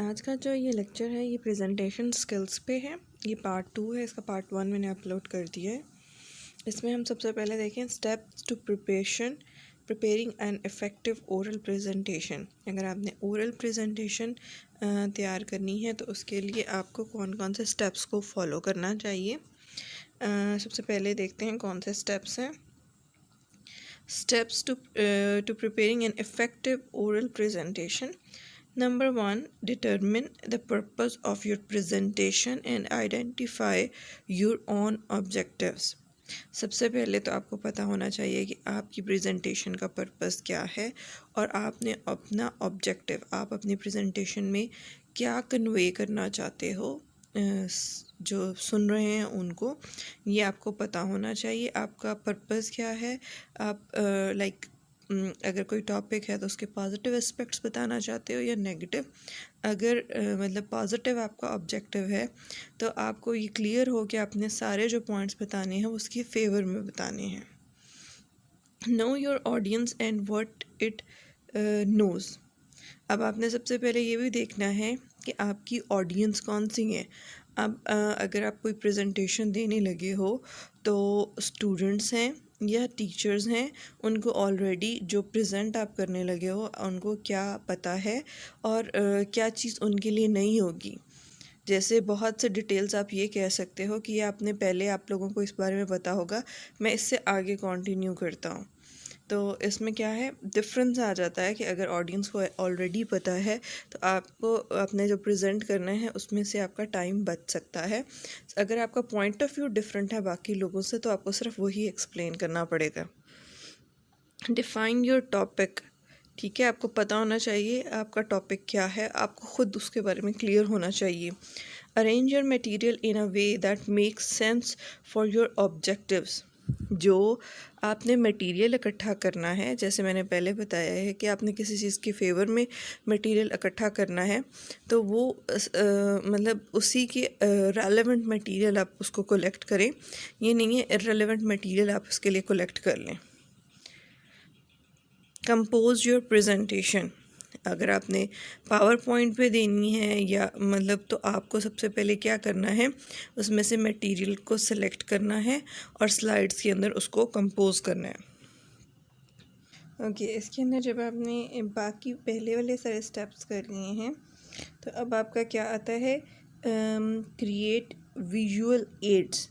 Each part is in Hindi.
आज का जो ये लेक्चर है ये प्रेजेंटेशन स्किल्स पे है। ये पार्ट 2 है, इसका पार्ट 1 मैंने अपलोड कर दिया है। इसमें हम सबसे पहले देखें steps to preparing an effective oral presentation. अगर आपने ओरल प्रेजेंटेशन तैयार करनी है तो उसके लिए आपको कौन कौन से स्टेप्स को फॉलो करना चाहिए। सबसे पहले देखते हैं कौन से स्टेप्स हैं। Steps to preparing an effective oral presentation. Number 1, determine the purpose of your presentation and identify your own objectives. सबसे पहले तो आपको पता होना चाहिए कि आपकी प्रेजेंटेशन का पर्पस क्या है और आपने अपना ऑब्जेक्टिव, आप अपनी प्रेजेंटेशन में क्या कन्वे करना चाहते हो जो सुन रहे हैं उनको, ये आपको पता होना चाहिए। आपका पर्पस क्या है, आप अगर कोई टॉपिक है तो उसके पॉजिटिव एस्पेक्ट्स बताना चाहते हो या नेगेटिव। अगर मतलब पॉजिटिव आपका ऑब्जेक्टिव है तो आपको ये क्लियर हो कि आपने सारे जो पॉइंट्स बताने हैं उसके फेवर में बताने हैं। Know your audience and what it knows. अब आपने सबसे पहले ये भी देखना है कि आपकी ऑडियंस कौन सी है। अब अगर आप कोई प्रेजेंटेशन देने लगे हो तो स्टूडेंट्स हैं या टीचर्स हैं, उनको ऑलरेडी जो प्रेजेंट आप करने लगे हो उनको क्या पता है और क्या चीज़ उनके लिए नई होगी। जैसे बहुत से डिटेल्स आप ये कह सकते हो कि ये आपने पहले आप लोगों को इस बारे में पता होगा, मैं इससे आगे कंटिन्यू करता हूँ। तो इसमें क्या है, डिफरेंस आ जाता है कि अगर ऑडियंस को ऑलरेडी पता है तो आपको अपने जो प्रेजेंट करना है उसमें से आपका टाइम बच सकता है। अगर आपका पॉइंट ऑफ व्यू डिफरेंट है बाकी लोगों से तो आपको सिर्फ वही एक्सप्लेन करना पड़ेगा। Define your topic. ठीक है, आपको पता होना चाहिए आपका टॉपिक क्या है, आपको ख़ुद उसके बारे में क्लियर होना चाहिए। Arrange your material in a way that makes sense for your objectives. जो आपने मटेरियल इकट्ठा करना है, जैसे मैंने पहले बताया है कि आपने किसी चीज़ के फेवर में मटेरियल इकट्ठा करना है तो वो मतलब उसी के रेलेवेंट मटेरियल आप उसको कलेक्ट करें। ये नहीं है इररेलेवेंट मटेरियल आप उसके लिए कलेक्ट कर लें। Compose your presentation. अगर आपने पावर पॉइंट पे देनी है या मतलब तो आपको सबसे पहले क्या करना है, उसमें से मटेरियल को सिलेक्ट करना है और स्लाइड्स के अंदर उसको कंपोज करना है। ओके, इसके अंदर जब आपने बाकी पहले वाले सारे स्टेप्स कर लिए हैं तो अब आपका क्या आता है, create visual aids.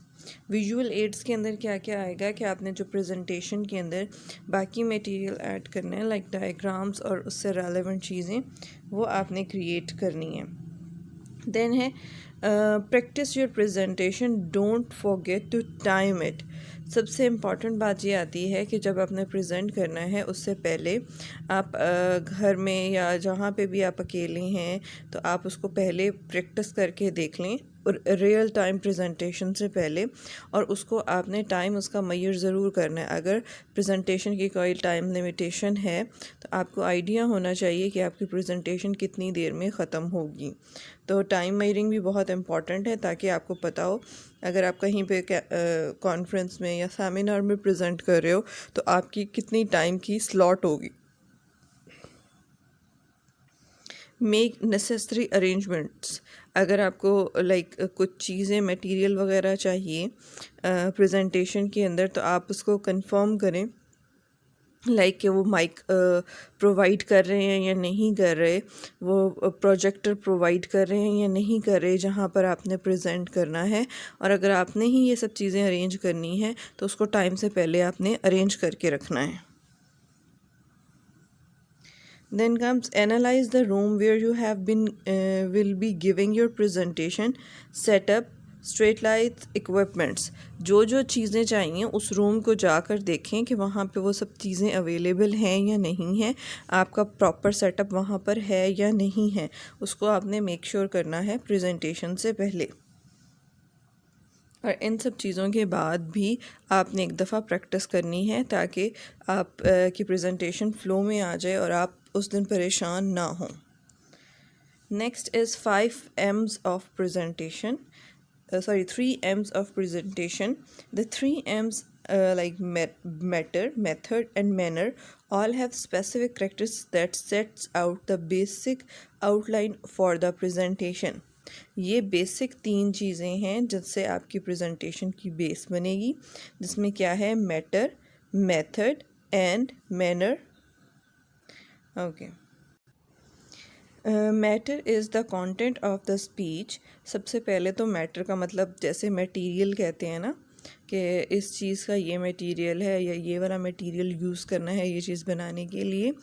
Visual aids के अंदर क्या क्या आएगा कि आपने जो प्रेजेंटेशन के अंदर बाकी मटेरियल ऐड करना है, लाइक डायग्राम्स और उससे रेलेवेंट चीज़ें वो आपने क्रिएट करनी है। देन है practice your presentation, don't forget to time it. सबसे इम्पॉर्टेंट बात ये आती है कि जब आपने प्रेजेंट करना है उससे पहले आप घर में या जहाँ पे भी आप अकेले हैं तो आप उसको पहले प्रैक्टिस करके देख लें और रियल टाइम प्रेजेंटेशन से पहले, और उसको आपने टाइम उसका मेजर ज़रूर करना है। अगर प्रेजेंटेशन की कोई टाइम लिमिटेशन है तो आपको आइडिया होना चाहिए कि आपकी प्रेजेंटेशन कितनी देर में ख़त्म होगी। तो टाइम मेजरिंग भी बहुत इम्पॉर्टेंट है ताकि आपको पता हो अगर आप कहीं पे कॉन्फ्रेंस में या सेमिनार में प्रेजेंट कर रहे हो तो आपकी कितनी टाइम की स्लॉट होगी। Make necessary arrangements. अगर आपको कुछ चीज़ें मटेरियल वगैरह चाहिए प्रेजेंटेशन के अंदर तो आप उसको कंफर्म करें, कि वो माइक प्रोवाइड कर रहे हैं या नहीं कर रहे, वो प्रोजेक्टर प्रोवाइड कर रहे हैं या नहीं कर रहे जहाँ पर आपने प्रेजेंट करना है। और अगर आपने ही ये सब चीज़ें अरेंज करनी है तो उसको टाइम से पहले आपने अरेंज करके रखना है। Then comes analyze the room where you have been will be giving your presentation, setup, straight light, equipments. जो जो चीज़ें चाहिए उस रूम को जाकर देखें कि वहाँ पे वो सब चीज़ें अवेलेबल हैं या नहीं हैं, आपका प्रॉपर सेटअप वहाँ पर है या नहीं है, उसको आपने मेक श्योर करना है प्रेजेंटेशन से पहले। और इन सब चीज़ों के बाद भी आपने एक दफ़ा प्रैक्टिस करनी है ताकि आप की प्रेजेंटेशन फ़्लो में आ जाए और आप उस दिन परेशान ना हों। Next is 5 M's of presentation, 3 M's of presentation. The 3 M's like matter, method and manner all have specific characteristics that sets out the basic outline for the presentation. ये बेसिक 3 चीज़ें हैं जिससे आपकी प्रेजेंटेशन की बेस बनेगी, जिसमें क्या है, matter, method and manner. Okay. Matter is the content of the speech. सबसे पहले तो मैटर का मतलब जैसे मटेरियल कहते हैं ना, कि इस चीज़ का ये मटेरियल है या ये वाला मटेरियल यूज़ करना है ये चीज़ बनाने के लिए,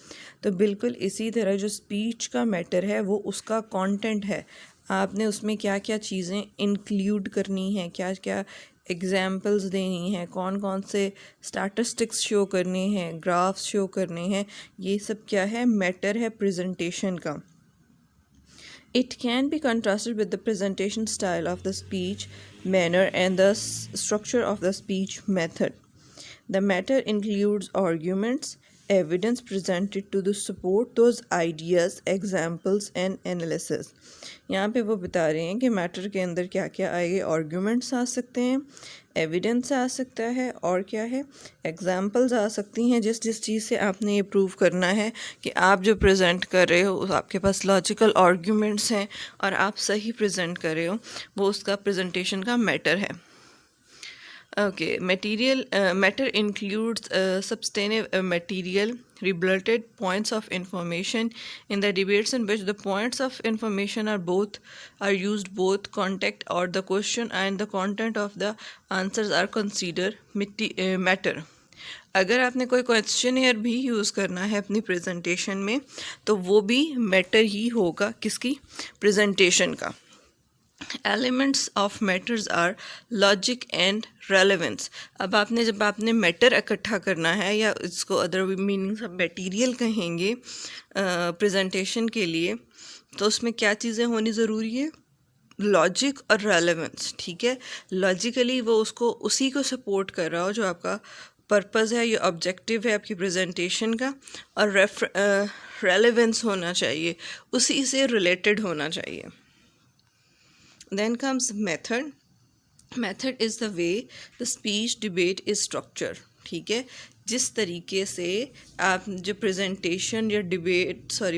तो बिल्कुल इसी तरह जो स्पीच का मैटर है वो उसका कंटेंट है. आपने उसमें क्या क्या चीज़ें इंक्लूड करनी हैं, क्या क्या एग्जाम्पल्स देनी हैं, कौन कौन से स्टैटिस्टिक्स शो करने हैं, ग्राफ्स शो करने हैं, ये सब क्या है, मैटर है प्रेजेंटेशन का. It can be contrasted with the presentation style of the speech, manner, and the structure of the speech method. The matter includes arguments, evidence presented to support those ideas, examples, and analysis. यहाँ पे वो बता रहे हैं कि मैटर के अंदर क्या क्या आएंगे, आर्ग्यूमेंट्स आ सकते हैं, एविडेंस आ सकता है, और क्या है, एग्जाम्पल्स आ सकती हैं. जिस जिस चीज़ से आपने ये प्रूव करना है कि आप जो प्रेजेंट कर रहे हो आपके पास लॉजिकल आर्ग्यूमेंट्स हैं और आप सही प्रेजेंट कर रहे हो, वो उसका प्रेजेंटेशन का मैटर है. Okay, matter includes substantive material, rebutted points of information in the debates in which the points of information are used both context or the question and the content of the answers are considered matter. अगर आपने कोई क्वेश्चन भी यूज़ करना है अपनी प्रेजेंटेशन में तो वो भी मैटर ही होगा, किसकी, प्रेजेंटेशन का. Elements of matters are logic and relevance. अब जब आपने मैटर इकट्ठा करना है, या इसको अदर मीनिंग्स ऑफ मटेरियल कहेंगे प्रेजेंटेशन के लिए, तो उसमें क्या चीज़ें होनी ज़रूरी है, लॉजिक और रेलेवेंस. ठीक है, लॉजिकली वो उसको उसी को सपोर्ट कर रहा हो जो आपका पर्पज़ है, ये ऑब्जेक्टिव है आपकी प्रेजेंटेशन का, और रेलेवेंस होना चाहिए, उसी से रिलेटेड होना चाहिए. Then comes method. Method is the way the speech debate is structured. ठीक है, जिस तरीके से आप जो प्रेजेंटेशन या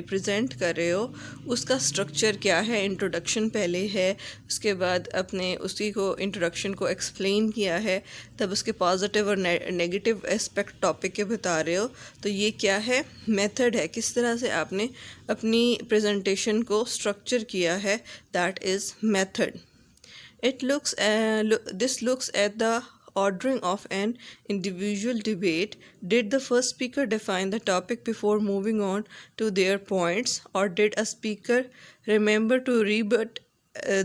प्रेजेंट कर रहे हो उसका स्ट्रक्चर क्या है. इंट्रोडक्शन पहले है, उसके बाद अपने उसी को इंट्रोडक्शन को एक्सप्लेन किया है, तब उसके पॉजिटिव और नेगेटिव एस्पेक्ट टॉपिक के बता रहे हो, तो ये क्या है, मेथड है. किस तरह से आपने अपनी प्रेजेंटेशन को स्ट्रक्चर किया है, that is method. This looks at the ordering of an individual debate. Did the first speaker define the topic before moving on to their points, or did a speaker remember to rebut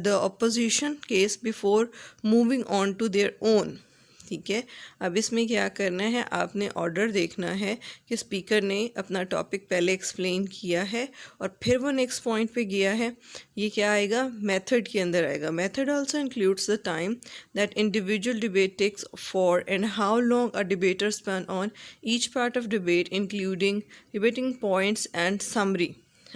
the opposition case before moving on to their own? ठीक है, अब इसमें क्या करना है, आपने ऑर्डर देखना है कि स्पीकर ने अपना टॉपिक पहले एक्सप्लेन किया है और फिर वो नेक्स्ट पॉइंट पे गया है. ये क्या आएगा, मेथड के अंदर आएगा. Method also includes the time that individual debate takes for and how long a debater spend on each part of debate including debating points and summary.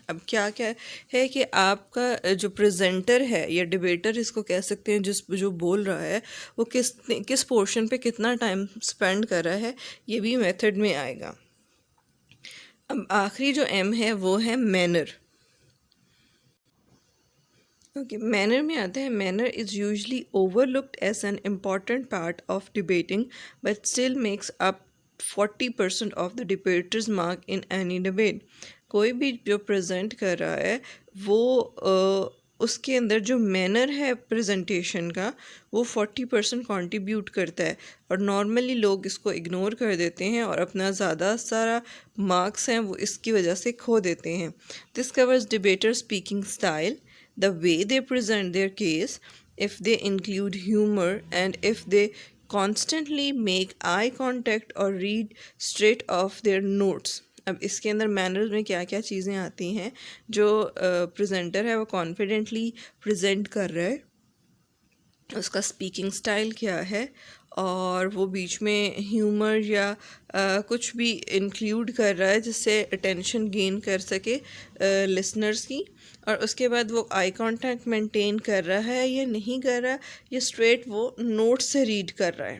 अब क्या क्या है कि आपका जो प्रेजेंटर है या डिबेटर इसको कह सकते हैं, जो बोल रहा है वो किस पोर्शन पे कितना टाइम स्पेंड कर रहा है, ये भी मेथड में आएगा. अब आखिरी जो एम है वो है मैनर. ओके, मैनर में आता है, manner is usually overlooked as an important part of debating but still makes up 40% of the debaters mark in any debate. कोई भी जो प्रेजेंट कर रहा है वो उसके अंदर जो मैनर है प्रेजेंटेशन का वो 40% कंट्रीब्यूट करता है, और नॉर्मली लोग इसको इग्नोर कर देते हैं और अपना ज़्यादा सारा मार्क्स हैं वो इसकी वजह से खो देते हैं. This covers debater speaking style, the way they present their case, if they include humor, and if they constantly make eye contact or read straight off their notes. अब इसके अंदर मैनर्स में क्या क्या चीज़ें आती हैं, जो प्रेजेंटर है वो कॉन्फिडेंटली प्रेजेंट कर रहा है, उसका स्पीकिंग स्टाइल क्या है, और वो बीच में ह्यूमर या कुछ भी इंक्लूड कर रहा है जिससे अटेंशन गेन कर सके लिसनर्स की, और उसके बाद वो आई कांटेक्ट मेंटेन कर रहा है या नहीं कर रहा, या स्ट्रेट वो नोट से रीड कर रहा है.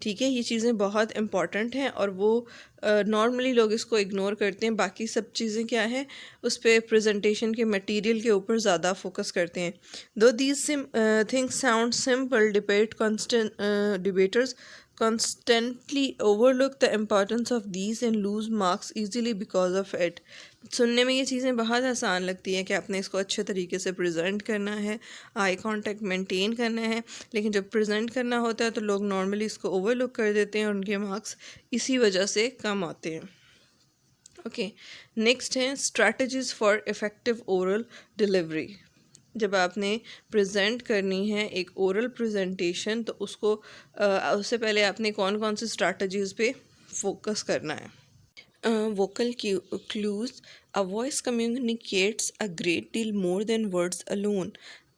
ठीक है, ये चीज़ें बहुत इंपॉर्टेंट हैं और वो नॉर्मली लोग इसको इग्नोर करते हैं। बाकी सब चीज़ें क्या हैं, उस पर प्रेजेंटेशन के मटेरियल के ऊपर ज़्यादा फोकस करते हैं। दो these things sound simple, debtors constantly overlook the importance of these and lose marks easily because of it। सुनने में ये चीज़ें बहुत आसान लगती हैं कि आपने इसको अच्छे तरीके से प्रेजेंट करना है, आई कांटेक्ट मेंटेन करना है, लेकिन जब प्रेजेंट करना होता है तो लोग नॉर्मली इसको ओवरलुक कर देते हैं और उनके मार्क्स इसी वजह से कम आते हैं। ओके, नेक्स्ट है strategies for effective oral delivery. जब आपने प्रेजेंट करनी है एक ओरल प्रेजेंटेशन तो उसको उससे पहले आपने कौन कौन सी स्ट्रैटेजीज़ पे फोकस करना है। Vocal clues, a voice communicates a great deal more than words alone.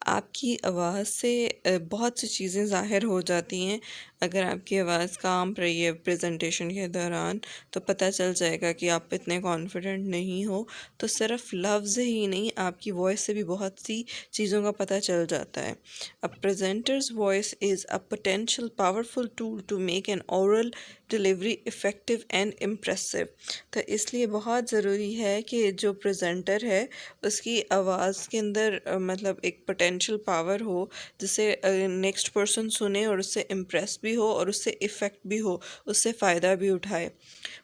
आपकी आवाज़ से बहुत सी चीज़ें ज़ाहिर हो जाती हैं। अगर आपकी आवाज़ काम रही है प्रेजेंटेशन के दौरान तो पता चल जाएगा कि आप इतने कॉन्फिडेंट नहीं हो। तो सिर्फ लफ्ज़ ही नहीं, आपकी वॉइस से भी बहुत सी चीज़ों का पता चल जाता है। A presenter's voice is a potential powerful tool to make an oral delivery effective and impressive. तो इसलिए बहुत ज़रूरी है कि जो प्रेजेंटर है उसकी आवाज़ के अंदर मतलब एक पोटेंशियल पावर हो, जिससे नेक्स्ट पर्सन सुने और उससे इम्प्रेस भी हो और उससे इफ़ेक्ट भी हो, उससे फ़ायदा भी उठाए।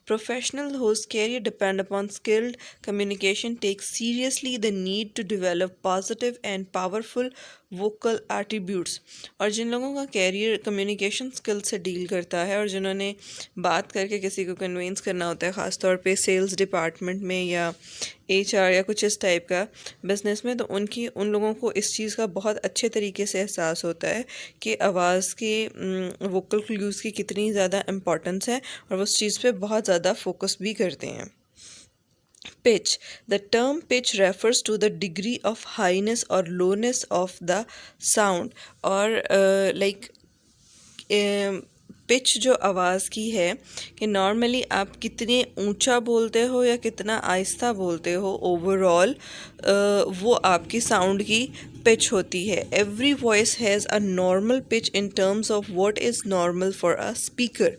Professionals whose career depend upon skilled communication take seriously the need to develop positive and powerful vocal attributes। और जिन लोगों का कैरियर कम्युनिकेशन स्किल से डील करता है और जिन्होंने बात करके किसी को कन्विंस करना होता है, ख़ास तौर पे सेल्स डिपार्टमेंट में या HR या कुछ इस टाइप का बिज़नेस में, तो उन लोगों को इस चीज़ का बहुत अच्छे तरीके से एहसास होता है कि आवाज़ के वोकल क्लूज़ की कितनी ज़्यादा इम्पोर्टेंस है और वो उस चीज़ पे बहुत ज़्यादा फोकस भी करते हैं। Pitch, the term pitch refers to the degree of highness or lowness of the sound। और पिच जो आवाज़ की है कि नॉर्मली आप कितने ऊंचा बोलते हो या कितना आहिस्ता बोलते हो, ओवरऑल वो आपकी साउंड की पिच होती है। Every voice has a normal pitch in terms of what is normal for a speaker.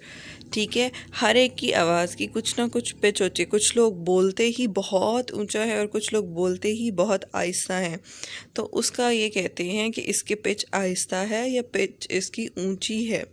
ठीक है, हर एक की आवाज़ की कुछ ना कुछ पिच होती है। कुछ लोग बोलते ही बहुत ऊंचा है और कुछ लोग बोलते ही बहुत आहिस्ता है, तो उसका ये कहते हैं कि इसकी पिच आहिस्ता है या पिच इसकी ऊंची है।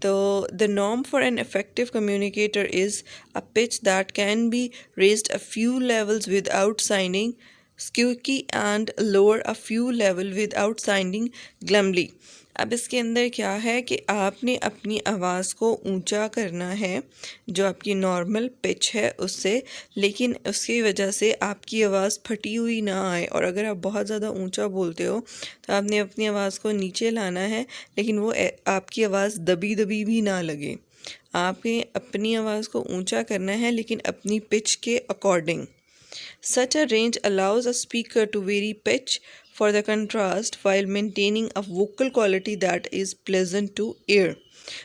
तो the norm for an effective communicator is a pitch that can be raised a few levels without sounding squeaky and lower a few level without sounding glumly. अब इसके अंदर क्या है कि आपने अपनी आवाज़ को ऊंचा करना है जो आपकी नॉर्मल पिच है उससे, लेकिन उसकी वजह से आपकी आवाज़ फटी हुई ना आए। और अगर आप बहुत ज़्यादा ऊंचा बोलते हो तो आपने अपनी आवाज़ को नीचे लाना है, लेकिन वो आपकी आवाज़ दबी दबी भी ना लगे। आपने अपनी आवाज़ को ऊंचा करना है लेकिन अपनी पिच के according. Such a range allows a speaker to vary pitch for the contrast while maintaining a vocal quality that is pleasant to ear।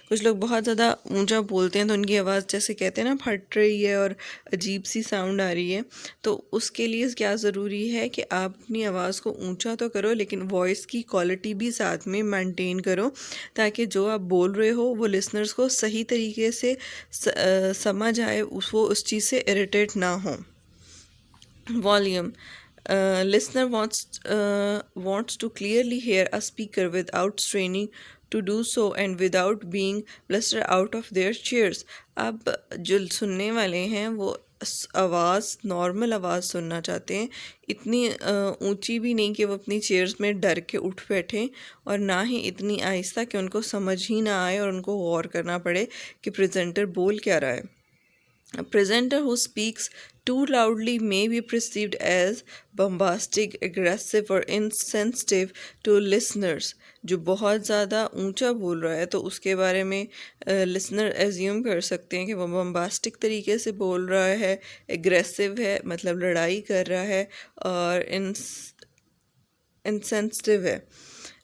कुछ लोग बहुत ज़्यादा ऊंचा बोलते हैं तो उनकी आवाज़ जैसे कहते हैं ना फट रही है और अजीब सी साउंड आ रही है। तो उसके लिए क्या ज़रूरी है कि आप अपनी आवाज़ को ऊंचा तो करो लेकिन वॉइस की क्वालिटी भी साथ में मेंटेन करो, ताकि जो आप बोल रहे हो वो लिसनर्स को सही तरीके से समझ आए, वो उस चीज़ से इरिटेट ना हो। Volume. Listener wants to clearly hear a speaker without straining to do so and without being blustered out of their chairs। अब जो सुनने वाले हैं वो आवाज़ नॉर्मल आवाज़ सुनना चाहते हैं, इतनी ऊंची भी नहीं कि वो अपनी चेयर्स में डर के उठ बैठें और ना ही इतनी आहिस्ता कि उनको समझ ही ना आए और उनको गौर करना पड़े कि प्रेजेंटर बोल क्या रहा है। A presenter who speaks too loudly may be perceived as bombastic, aggressive or insensitive to listeners। जो बहुत ज़्यादा ऊंचा बोल रहा है तो उसके बारे में लिसनर एज्यूम कर सकते हैं कि वो बम्बास्टिक तरीके से बोल रहा है, एग्रेसिव है मतलब लड़ाई कर रहा है, और इनसेंसिटिव है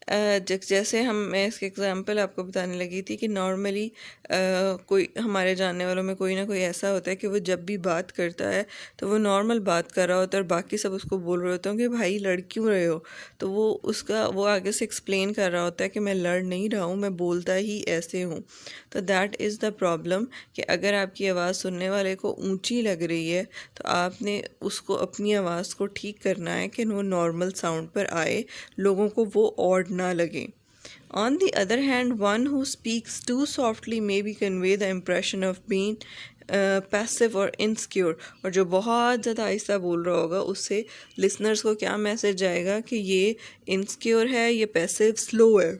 जैसे मैं इसके एग्जांपल आपको बताने लगी थी कि नॉर्मली कोई हमारे जानने वालों में कोई ना कोई ऐसा होता है कि वो जब भी बात करता है तो वो नॉर्मल बात कर रहा होता है और बाकी सब उसको बोल रहे होते हैं कि भाई लड़ क्यों रहे हो, तो वो आगे से एक्सप्लेन कर रहा होता है कि मैं लड़ नहीं रहा हूँ, मैं बोलता ही ऐसे हूँ। तो दैट इज़ द प्रॉब्लम कि अगर आपकी आवाज़ सुनने वाले को ऊंची लग रही है तो आपने उसको अपनी आवाज़ को ठीक करना है कि वो नॉर्मल साउंड पर आए, लोगों को वो ऑड ना लगे। On the other hand, one who speaks too softly may be convey the impression of being passive और इनसिक्योर, और जो बहुत ज़्यादा आहिस्ता बोल रहा होगा उससे लिसनर्स को क्या मैसेज जाएगा कि ये इनसिक्योर है, ये पैसिव स्लो है।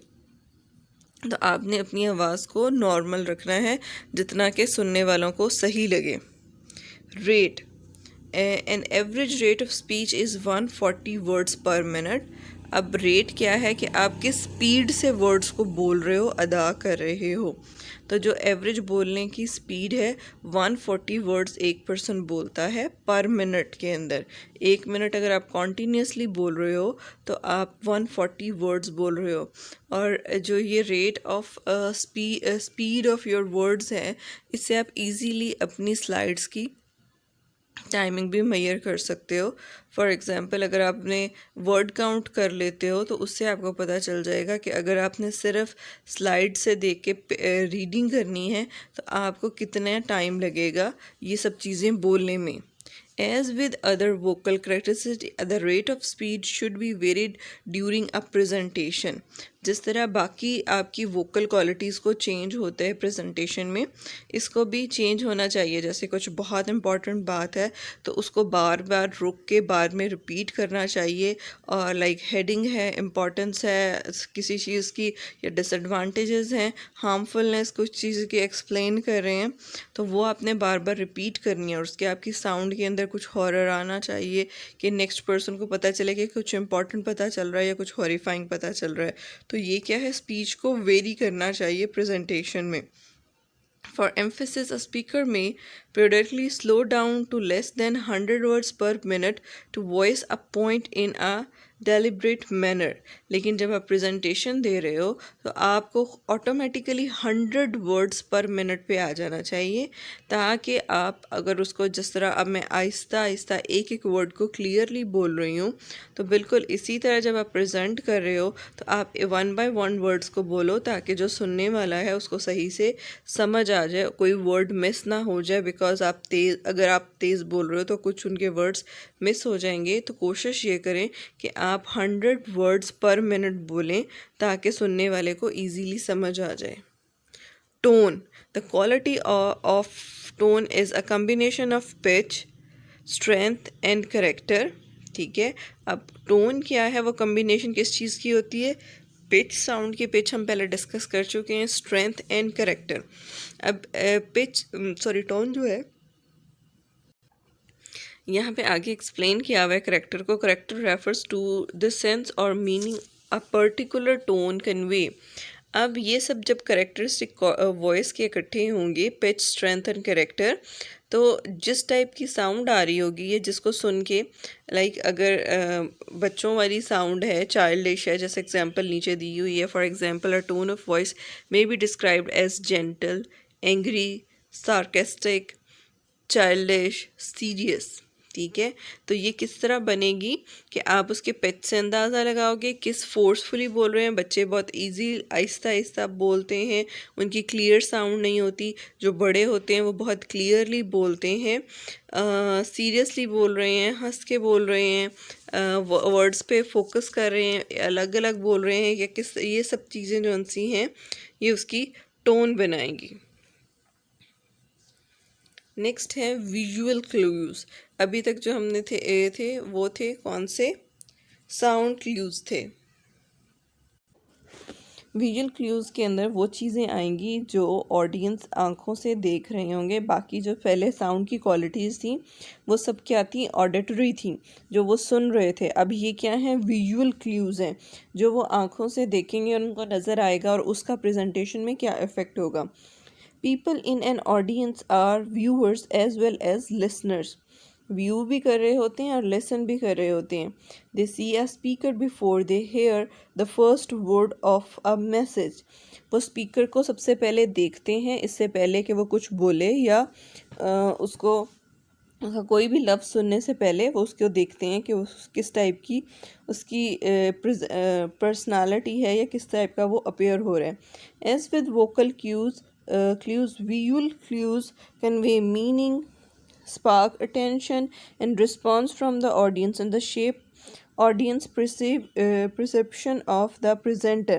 तो आपने अपनी आवाज़ को नॉर्मल रखना है जितना कि सुनने वालों को सही लगे। Rate an average rate of speech is 140 words पर मिनट। अब रेट क्या है कि आप किस स्पीड से वर्ड्स को बोल रहे हो, अदा कर रहे हो। तो जो एवरेज बोलने की स्पीड है 140 वर्ड्स एक पर्सन बोलता है पर मिनट के अंदर। एक मिनट अगर आप कॉन्टीन्यूसली बोल रहे हो तो आप 140 वर्ड्स बोल रहे हो। और जो ये rate of speed of your words है, इससे आप इजीली अपनी स्लाइड्स की टाइमिंग भी मेजर कर सकते हो। फॉर एग्ज़ाम्पल अगर आपने वर्ड काउंट कर लेते हो तो उससे आपको पता चल जाएगा कि अगर आपने सिर्फ स्लाइड से देख के रीडिंग करनी है तो आपको कितना टाइम लगेगा ये सब चीज़ें बोलने में। As with other vocal characteristics, the rate of speed should be varied during a presentation. जिस तरह बाकी आपकी वोकल क्वालिटीज़ को चेंज होता है प्रेजेंटेशन में, इसको भी चेंज होना चाहिए। जैसे कुछ बहुत इंपॉर्टेंट बात है तो उसको बार बार रुक के बाद में रिपीट करना चाहिए, और लाइक हेडिंग है, इम्पोर्टेंस है किसी चीज़ की, या डिसएडवांटेजेस हैं, हार्मफुलनेस कुछ चीज़ की एक्सप्लेन कर रहे हैं, तो वो आपने बार बार रिपीट करनी है। और उसके आपकी साउंड के अंदर कुछ हॉरर आना चाहिए कि नेक्स्ट पर्सन को पता चले कि कुछ इंपॉर्टेंट पता चल रहा है या कुछ हॉरिफाइंग पता चल रहा है। तो ये क्या है, स्पीच को वेरी करना चाहिए प्रेजेंटेशन में। For emphasis, a speaker may periodically slow down to less than 100 words per minute to voice a point in a deliberate manner. लेकिन जब आप प्रेजेंटेशन दे रहे हो तो आपको ऑटोमेटिकली 100 वर्ड्स पर मिनट पे आ जाना चाहिए, ताकि आप अगर उसको जिस तरह अब मैं आहिस्ता आहिस्ता एक एक वर्ड को क्लियरली बोल रही हूँ, तो बिल्कुल इसी तरह जब आप प्रेजेंट कर रहे हो तो आप 1 बाय 1 वर्ड्स को बोलो, ताकि जो सुनने वाला है उसको सही से समझ आ जाए, कोई वर्ड मिस ना हो जाए। बिकॉज अगर आप तेज़ बोल रहे हो तो कुछ उनके वर्ड्स मिस हो जाएंगे। तो कोशिश ये करें कि आप 100 वर्ड्स पर मिनट बोलें ताकि सुनने वाले को ईजीली समझ आ जाए। Tone, the quality of tone is a combination of pitch, strength and character. ठीक है, अब टोन क्या है, वो कम्बिनेशन किस चीज़ की होती है, पिच, साउंड की पिच हम पहले डिस्कस कर चुके हैं, स्ट्रेंथ एंड करेक्टर। अब टोन जो है यहाँ पे आगे एक्सप्लेन किया हुआ है करेक्टर को। Character refers to the sense और meaning a particular tone convey. अब ये सब जब करेक्टरिस्टिक वॉइस के इकट्ठे होंगे, पिच, स्ट्रेंथ एंड करेक्टर, तो जिस टाइप की साउंड आ रही होगी ये जिसको सुन के लाइक अगर बच्चों वाली साउंड है, चाइल्डिश है, जैसे एग्जांपल नीचे दी हुई है। For example a tone of voice may be described as gentle, angry, sarcastic, childish, serious. ठीक है, तो ये किस तरह बनेगी कि आप उसके पिच से अंदाज़ा लगाओगे किस फोर्सफुली बोल रहे हैं। बच्चे बहुत इजी आहिस्ता आहिस्ता बोलते हैं, उनकी क्लियर साउंड नहीं होती। जो बड़े होते हैं वो बहुत क्लियरली बोलते हैं, सीरियसली बोल रहे हैं, हंस के बोल रहे हैं, वर्ड्स पे फोकस कर रहे हैं, अलग अलग बोल रहे हैं, या किस, ये सब चीज़ें जो उनसी हैं ये उसकी टोन बनाएंगी। नेक्स्ट है विजुअल क्लूज़। अभी तक जो हमने थे वो थे कौन से, साउंड क्लूज़ थे। विजुअल क्लूज़ के अंदर वो चीज़ें आएंगी जो ऑडियंस आंखों से देख रहे होंगे। बाकी जो पहले साउंड की क्वालिटीज़ थी वो सब क्या थी, ऑडिटरी थी, जो वो सुन रहे थे। अब ये क्या है, विजुअल क्लूज़ हैं जो वो आंखों से देखेंगे और उनको नज़र आएगा और उसका प्रेजेंटेशन में क्या इफ़ेक्ट होगा। People in an audience are viewers as well as listeners. View भी कर रहे होते हैं और लिसन भी कर रहे होते हैं। They see a speaker before they hear the first word of a message. वो स्पीकर को सबसे पहले देखते हैं इससे पहले कि वो कुछ बोले या उसको उसका कोई भी लफ्ज़ सुनने से पहले वो उसको देखते हैं कि उस किस टाइप की उसकी पर्सनालिटी है या किस टाइप का वो अपीयर हो रहा है। As with vocal cues visual cues convey meaning, spark attention and response from the audience and the shape audience perception of the presenter।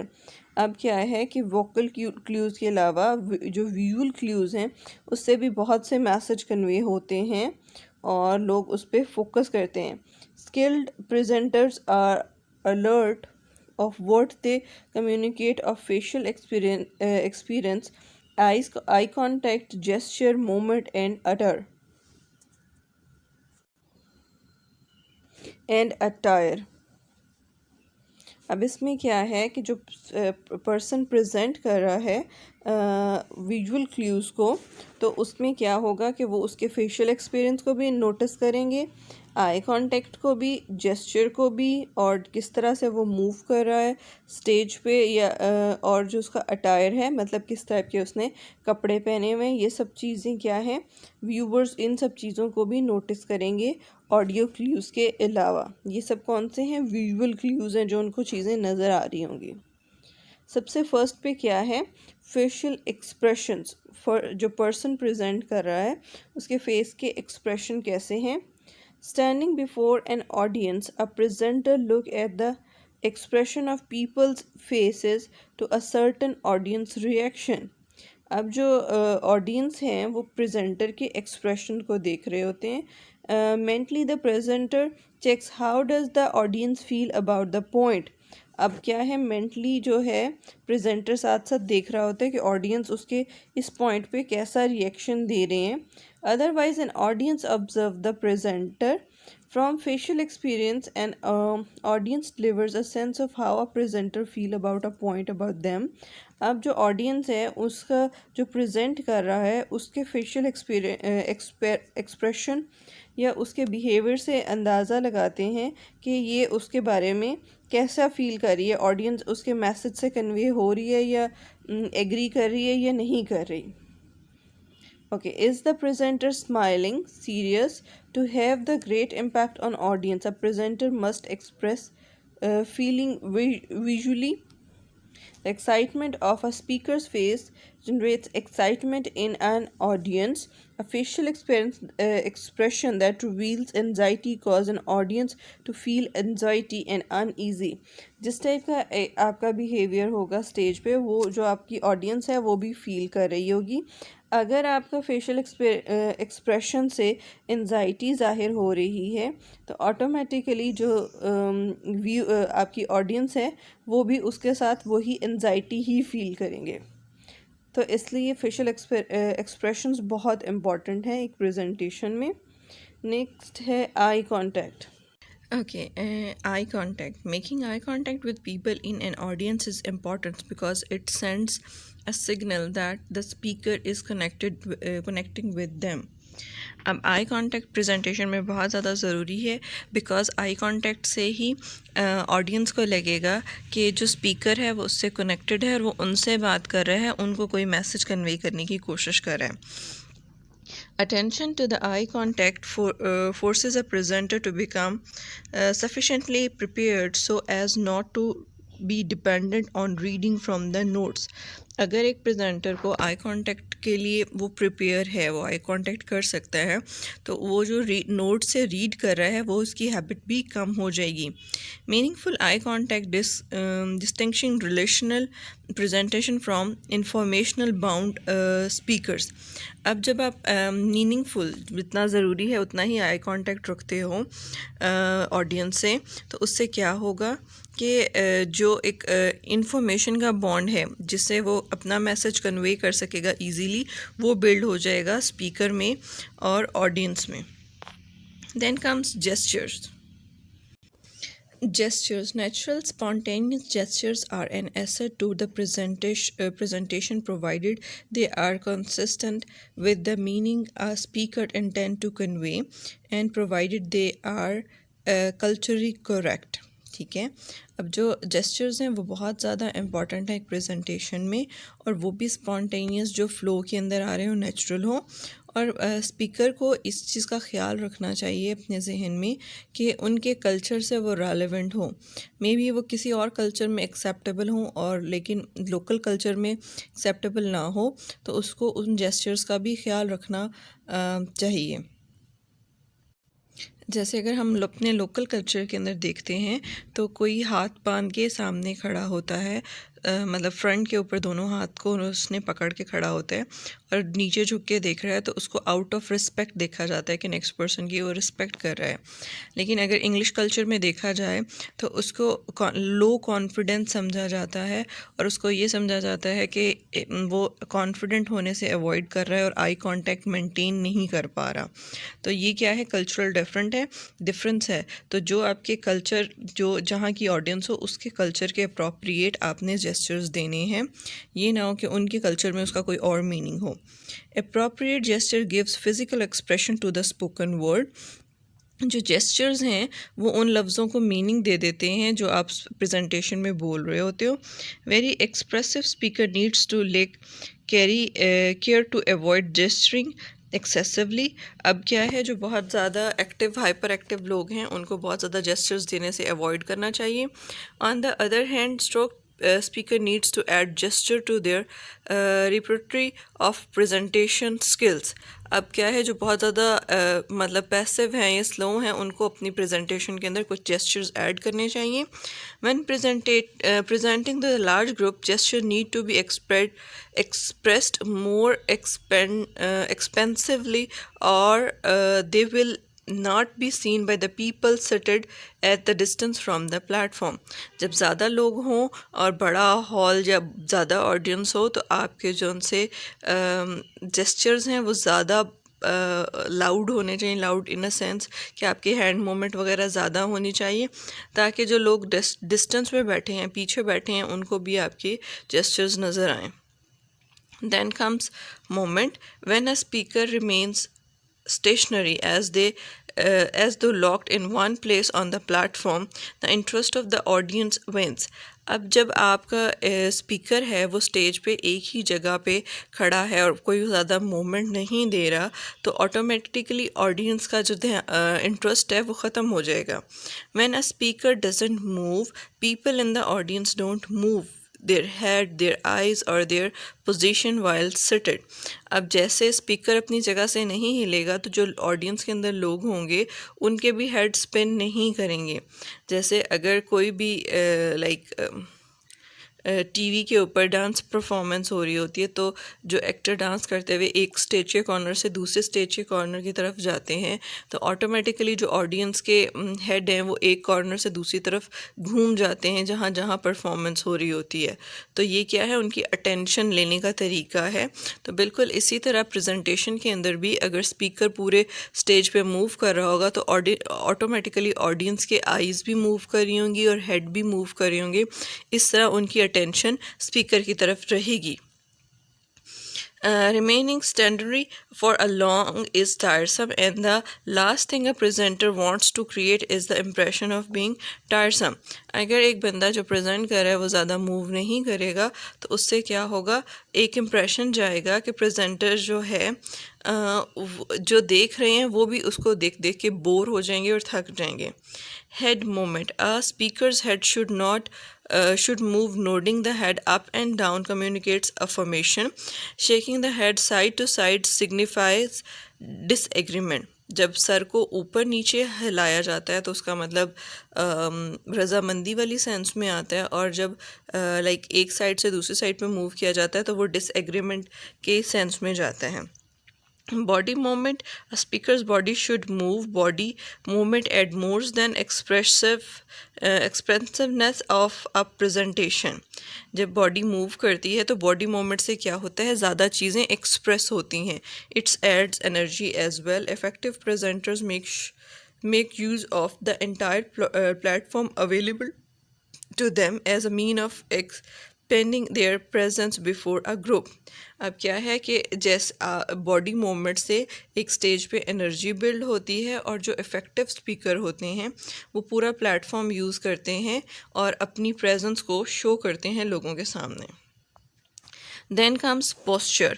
अब क्या है कि वोकल क्लूज़ के अलावा जो विजुअल क्लूज़ हैं उससे भी बहुत से मैसेज कन्वे होते हैं और लोग उस पर फोकस करते हैं। Skilled presenters are alert of what they communicate of facial experience, eye contact, gesture, movement, and attire। अब इसमें क्या है कि जो पर्सन प्रेजेंट कर रहा है विजुअल क्लूज़ को, तो उसमें क्या होगा कि वो उसके फेशियल एक्सपीरियंस को भी नोटिस करेंगे, आई कांटेक्ट को भी, जेस्चर को भी, और किस तरह से वो मूव कर रहा है स्टेज पे या और जो उसका अटायर है मतलब किस टाइप के उसने कपड़े पहने हुए हैं, ये सब चीज़ें क्या हैं व्यूवर्स इन सब चीज़ों को भी नोटिस करेंगे ऑडियो क्लूज़ के अलावा। ये सब कौन से हैं? विजुअल क्लूज़ हैं जो उनको चीज़ें नज़र आ रही होंगी। सबसे फर्स्ट पे क्या है? Facial expressions. जो पर्सन प्रेजेंट कर रहा है उसके फेस के एक्सप्रेशन कैसे हैं। Standing before an audience a presenter look at the expression of peoples faces to a certain audience reaction. अब जो ऑडियंस हैं वो प्रेजेंटर के एक्सप्रेशन को देख रहे होते हैं। Mentally the presenter checks how does the audience feel about the point. अब क्या है, मेंटली जो है प्रेजेंटर साथ साथ देख रहा होता है कि ऑडियंस उसके इस पॉइंट पे कैसा रिएक्शन दे रहे हैं। Otherwise an audience observe the presenter from facial experience and audience delivers a sense of how a presenter feel about a point about them. अब जो ऑडियंस है उसका जो प्रेजेंट कर रहा है उसके फेशियल एक्सप्रेशन या उसके बिहेवियर से अंदाज़ा लगाते हैं कि ये उसके बारे में कैसा फील कर रही है, ऑडियंस उसके मैसेज से कन्वे हो रही है या एग्री कर रही है या नहीं कर रही। Okay, is the presenter smiling serious to have the great impact on audience a presenter must express feeling visually. The excitement of a speaker's face generates excitement in an audience. A facial expression that reveals anxiety causes an audience to feel anxiety and uneasy. जिस टाइप का आपका बिहेवियर होगा स्टेज पे वो जो आपकी ऑडियंस है वो भी फील कर रही होगी। अगर आपका फेशियल एक्सप्रेशन से एंजाइटी ज़ाहिर हो रही है तो ऑटोमेटिकली जो व्यू आपकी ऑडियंस है वो भी उसके साथ वही एंजाइटी ही फील करेंगे। तो इसलिए फेशियल एक्सप्रेशंस बहुत इम्पॉर्टेंट हैं एक प्रेजेंटेशन में। नेक्स्ट है eye contact. Okay, eye contact. Making eye contact with people in an audience is important because it sends a signal that the speaker is connecting with them. अब आई कांटेक्ट प्रेजेंटेशन में बहुत ज़्यादा ज़रूरी है बिकॉज आई कांटेक्ट से ही ऑडियंस को लगेगा कि जो स्पीकर है वो उससे कनेक्टेड है और वो उनसे बात कर रहा है, उनको कोई मैसेज कन्वे करने की कोशिश कर रहा है। Attention to the eye contact forces a presenter to become sufficiently prepared so as not to be dependent on reading from the notes. अगर एक प्रेजेंटर को आई कांटेक्ट के लिए वो प्रिपेयर है, वो आई कांटेक्ट कर सकता है, तो वो जो नोट से रीड कर रहा है वो उसकी हैबिट भी कम हो जाएगी। Meaningful eye contact distinguishing relational presentation from informational bound speakers. अब जब आप मीनिंगफुल जितना ज़रूरी है उतना ही आई कांटेक्ट रखते हो ऑडियंस से, तो उससे क्या होगा कि जो एक इंफॉर्मेशन का बॉन्ड है जिससे वो अपना मैसेज कन्वे कर सकेगा इजीली, वो बिल्ड हो जाएगा स्पीकर में और ऑडियंस में। Then comes gestures. Gestures. Natural spontaneous gestures are an asset to the presentation provided they are consistent with the meaning a speaker intend to convey and provided they are culturally correct. ठीक है, अब जो जेस्चर्स हैं वो बहुत ज़्यादा इम्पॉर्टेंट है एक प्रेजेंटेशन में, और वो भी स्पॉन्टेनियस जो फ़्लो के अंदर आ रहे हो, नेचुरल हो। और स्पीकर को इस चीज़ का ख्याल रखना चाहिए अपने जहन में कि उनके कल्चर से वो रेलेवेंट हो। मे बी वो किसी और कल्चर में एक्सेप्टेबल हों और लेकिन लोकल कल्चर में एक्सेप्टेबल ना हो, तो उसको उन जेस्चर्स का भी ख्याल रखना चाहिए। जैसे अगर हम अपने लोकल कल्चर के अंदर देखते हैं तो कोई हाथ बांध के सामने खड़ा होता है, मतलब फ्रंट के ऊपर दोनों हाथ को उसने पकड़ के खड़ा होता है और नीचे झुक के देख रहा है, तो उसको आउट ऑफ रिस्पेक्ट देखा जाता है कि नेक्स्ट पर्सन की वो रिस्पेक्ट कर रहा है। लेकिन अगर इंग्लिश कल्चर में देखा जाए तो उसको लो कॉन्फिडेंस समझा जाता है और उसको ये समझा जाता है कि वो कॉन्फिडेंट होने से अवॉइड कर रहा है और आई कांटेक्ट मेंटेन नहीं कर पा रहा। तो ये क्या है, कल्चरल डिफरेंस है। तो जो आपके कल्चर, जो जहाँ की ऑडियंस हो, उसके कल्चर के अप्रोप्रिएट आपने जेस्चर्स देने हैं, ये ना हो कि उनके कल्चर में उसका कोई और मीनिंग हो। Appropriate gesture gives physical expression to the spoken word. जो जेस्चर्स हैं वो उन लफ्ज़ों को मीनिंग दे देते हैं जो आप प्रेजेंटेशन में बोल रहे होते हो। Very expressive speaker needs to take carry care to avoid gesturing excessively. अब क्या है, जो बहुत ज़्यादा एक्टिव हाइपर एक्टिव लोग हैं उनको बहुत ज़्यादा जेस्चर्स देने से अवॉइड करना चाहिए। On the other hand, stroke speaker needs to add gesture to their repertoire of presentation skills। अब क्या है, जो बहुत ज़्यादा मतलब पैसिव हैं या स्लो हैं, उनको अपनी प्रेजेंटेशन के अंदर कुछ जेस्चर्स ऐड करने चाहिए। When presenting the large group, gesture need to be expressed more expensively, or they will not be seen by the people seated at the distance from the platform। जब ज़्यादा लोग हों और बड़ा हॉल या ज़्यादा ऑडियंस हो, तो आपके जो उनसे जेस्चर्स हैं वो ज़्यादा लाउड होने चाहिए। लाउड इन अ सेंस कि आपकी हैंड मूवमेंट वगैरह ज़्यादा होनी चाहिए, ताकि जो लोग डिस्टेंस में बैठे हैं, पीछे बैठे हैं, उनको भी आपके जेस्चर्स नज़र आएँ। Then comes moment when a speaker remains stationary as though locked in one place on the platform, the interest of the audience wins। अब जब आपका स्पीकर है वो स्टेज पे एक ही जगह पे खड़ा है और कोई ज़्यादा मूवमेंट नहीं दे रहा, तो ऑटोमेटिकली ऑडियंस का जो इंटरेस्ट है वो ख़त्म हो जाएगा। When a speaker doesn't move, people in the audience don't move their head, their eyes or their position while seated। अब जैसे स्पीकर अपनी जगह से नहीं हिलेगा, तो जो ऑडियंस के अंदर लोग होंगे उनके भी हेड स्पिन नहीं करेंगे। जैसे अगर कोई भी टीवी के ऊपर डांस परफॉर्मेंस हो रही होती है, तो जो एक्टर डांस करते हुए एक स्टेज के कॉर्नर से दूसरे स्टेज के कॉर्नर की तरफ जाते हैं, तो ऑटोमेटिकली जो ऑडियंस के हेड हैं वो एक कॉर्नर से दूसरी तरफ घूम जाते हैं जहाँ जहाँ परफॉर्मेंस हो रही होती है। तो ये क्या है, उनकी अटेंशन लेने का तरीका है। तो बिल्कुल इसी तरह प्रेजेंटेशन के अंदर भी अगर स्पीकर पूरे स्टेज पे मूव कर रहा होगा, तो ऑटोमेटिकली ऑडियंस के आइज़ भी मूव कर रही होंगी और हेड भी मूव कर रही होंगी। इस तरह उनकी अटेंशन स्पीकर की तरफ रहेगी। Remaining stationary for a long is tiresome, and the last thing a presenter wants to create is the impression of being tiresome। अगर एक बंदा जो प्रेजेंट कर रहा है वो ज़्यादा मूव नहीं करेगा, तो उससे क्या होगा, एक इम्प्रेशन जाएगा कि प्रेजेंटर जो है जो देख रहे हैं वो भी उसको देख देख के बोर हो जाएंगे और थक जाएंगे। Head movement, a speaker's head should move। Nodding the head up and down communicates affirmation। Shaking the head side to side signifies disagreement। जब सर को ऊपर नीचे हिलाया जाता है तो उसका मतलब रज़ामंदी वाली सेंस में आता है, और जब एक साइड से दूसरी साइड पे मूव किया जाता है तो वो डिसएग्रीमेंट के सेंस में जाता है। Body movement, a speaker's body should move। Body movement add more than expressiveness of a presentation। जब बॉडी मूव करती है तो बॉडी मूवमेंट से क्या होता है, ज़्यादा चीज़ें एक्सप्रेस होती हैं। It's adds energy as well. Effective presenters make use of the entire platform available to them as a mean of expanding their presence before a group. अब क्या है कि जैसे बॉडी मूवमेंट से एक स्टेज पे एनर्जी बिल्ड होती है और जो इफ़ेक्टिव स्पीकर होते हैं वो पूरा प्लेटफॉर्म यूज़ करते हैं और अपनी प्रेजेंस को शो करते हैं लोगों के सामने. Then comes posture.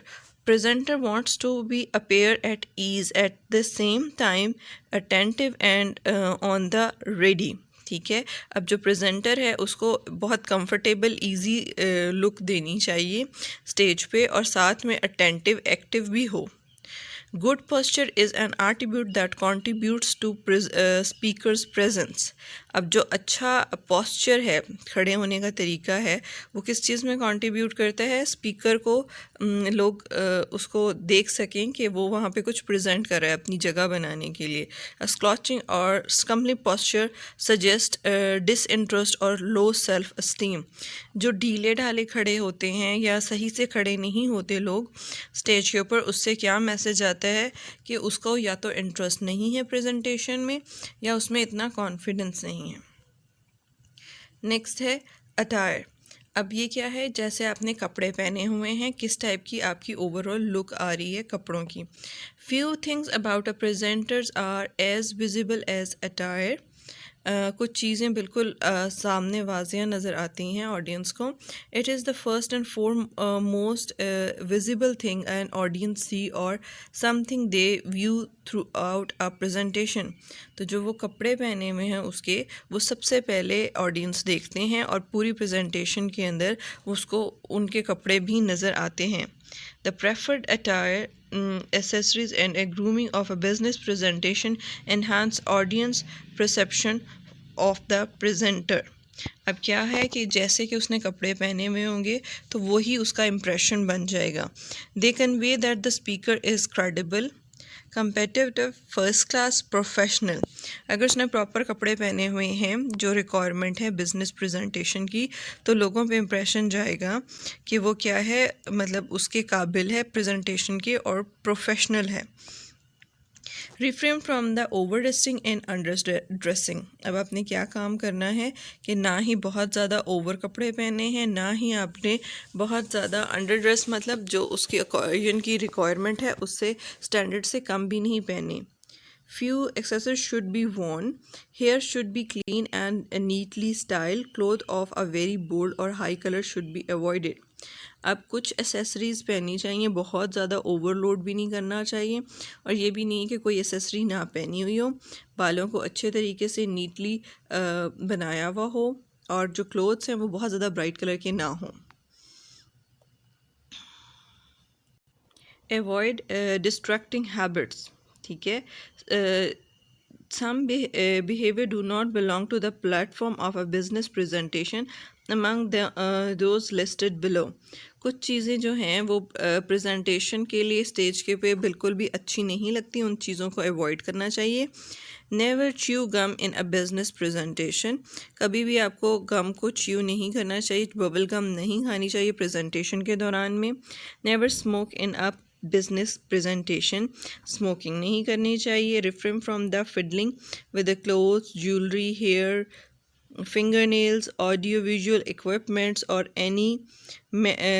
Presenter wants to be appear at ease at the same time attentive and on the ready. ठीक है. अब जो प्रेजेंटर है उसको बहुत कंफर्टेबल इजी लुक देनी चाहिए स्टेज पे और साथ में अटेंटिव एक्टिव भी हो. Good posture is an attribute that contributes to speaker's presence. अब जो अच्छा posture है, खड़े होने का तरीका है, वो किस चीज़ में contribute करता है? स्पीकर को लोग उसको देख सकें कि वो वहाँ पे कुछ present कर रहा है अपनी जगह बनाने के लिए. A slouching or scumbling posture suggests disinterest और low self-esteem. जो ढीले ढाले खड़े होते हैं या सही से खड़े नहीं होते लोग स्टेज के ऊपर, उससे क्या मैसेज आता है कि उसको या तो इंटरेस्ट नहीं है प्रेजेंटेशन में या उसमें इतना कॉन्फिडेंस नहीं है. नेक्स्ट है अटायर. अब ये क्या है? जैसे आपने कपड़े पहने हुए हैं, किस टाइप की आपकी ओवरऑल लुक आ रही है कपड़ों की. Few things about a presenters are as visible as attire. कुछ चीज़ें बिल्कुल सामने वाज़िया नज़र आती हैं ऑडियंस को. It is the first and most visible thing an audience see और something they view throughout a presentation. तो जो वो कपड़े पहने हुए हैं उसके वो सबसे पहले ऑडियंस देखते हैं और पूरी प्रेजेंटेशन के अंदर उसको उनके कपड़े भी नज़र आते हैं. The preferred attire accessories and a grooming of a business presentation enhance audience perception of the presenter. अब क्या है कि जैसे कि उसने कपड़े पहने हुए होंगे तो वही उसका इम्प्रेशन बन जाएगा. They convey that the speaker is credible, competitive, first class, professional. अगर उसने प्रॉपर कपड़े पहने हुए हैं जो रिक्वायरमेंट है बिज़नेस प्रेजेंटेशन की, तो लोगों पे इम्प्रेशन जाएगा कि वो क्या है, मतलब उसके काबिल है प्रेजेंटेशन के और प्रोफेशनल है. Refrain from the over dressing and under dressing. अब आपने क्या काम करना है कि ना ही बहुत ज़्यादा ओवर कपड़े पहने हैं, ना ही आपने बहुत ज़्यादा अंडर ड्रेस, मतलब जो उसकी ओकेजन की रिक्वायरमेंट है उससे स्टैंडर्ड से कम भी नहीं पहने. Few accessories should be worn. Hair should be clean and neatly styled. Clothes of a very bold or high color should be avoided. अब कुछ एसेसरीज़ पहनी चाहिए, बहुत ज़्यादा ओवरलोड भी नहीं करना चाहिए और ये भी नहीं कि कोई एसेसरी ना पहनी हुई हो. बालों को अच्छे तरीके से नीटली बनाया हुआ हो और जो क्लोथ्स हैं वो बहुत ज़्यादा ब्राइट कलर के ना हों. Avoid distracting habits. ठीक है. Some behavior do not belong to the platform of a business presentation among those listed below. कुछ चीज़ें जो हैं वो प्रेजेंटेशन के लिए स्टेज के पे बिल्कुल भी अच्छी नहीं लगती, उन चीज़ों को अवॉइड करना चाहिए. Never chew gum in a business presentation. कभी भी आपको गम को च्यू नहीं करना चाहिए, बबल गम नहीं खानी चाहिए प्रेजेंटेशन के दौरान में. Never smoke in a business presentation. Smoking नहीं करनी चाहिए. Refrain from the fiddling with the clothes, jewellery, hair, fingernails, audio visual equipments or any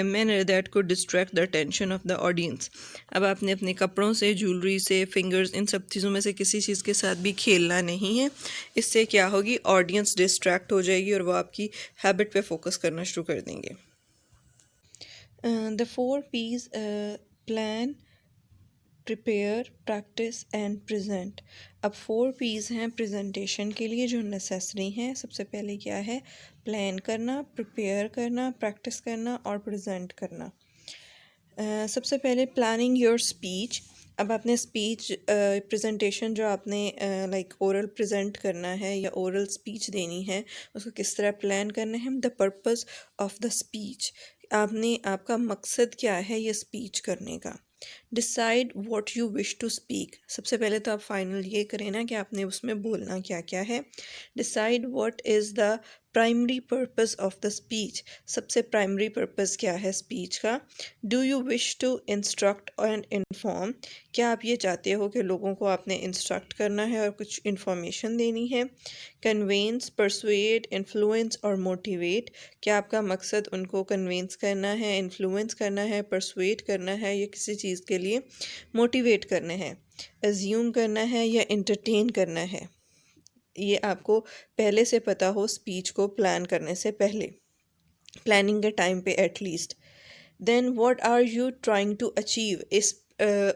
manner that could distract the attention of the audience. अब आपने अपने कपड़ों से, ज्वेलरी से, फिंगर्स, इन सब चीज़ों में से किसी चीज़ के साथ भी खेलना नहीं है. इससे क्या होगी, ऑडियंस डिस्ट्रैक्ट हो जाएगी और वो आपकी हैबिट पे फोकस करना शुरू कर देंगे. The 4 P's plan, prepare, practice and present. अब 4 P's हैं प्रेजेंटेशन के लिए जो नेसेसरी हैं. सबसे पहले क्या है? प्लान करना, प्रिपेयर करना, प्रैक्टिस करना और प्रेजेंट करना. सबसे पहले प्लानिंग योर स्पीच. अब आपने स्पीच प्रेजेंटेशन जो आपने लाइक ओरल प्रेजेंट करना है या ओरल स्पीच देनी है उसको किस तरह प्लान करना है. The purpose of the speech. आपका मकसद क्या है ये स्पीच करने का. Decide what you wish to speak. सबसे पहले तो आप फाइनल ये करें ना कि आपने उसमें बोलना क्या क्या है। Decide what is the primary purpose of the speech. सबसे प्राइमरी पर्पस क्या है स्पीच का। Do you wish to instruct and inform. क्या आप ये चाहते हो कि लोगों को आपने इंस्ट्रक्ट करना है और कुछ इन्फॉर्मेशन देनी है। कन्वेंस, परसुएड, इन्फ्लुएंस और मोटिवेट। क्या आपका मकसद उनको कन्वेंस करना है, इन्फ्लुएंस करना है, परसुएड करना है या किसी चीज़ के लिए मोटिवेट करना है, अज्यूम करना है या इंटरटेन करना है। ये आपको पहले से पता हो स्पीच को प्लान करने से पहले, प्लानिंग के टाइम पे at least. Then what are you trying to achieve. इस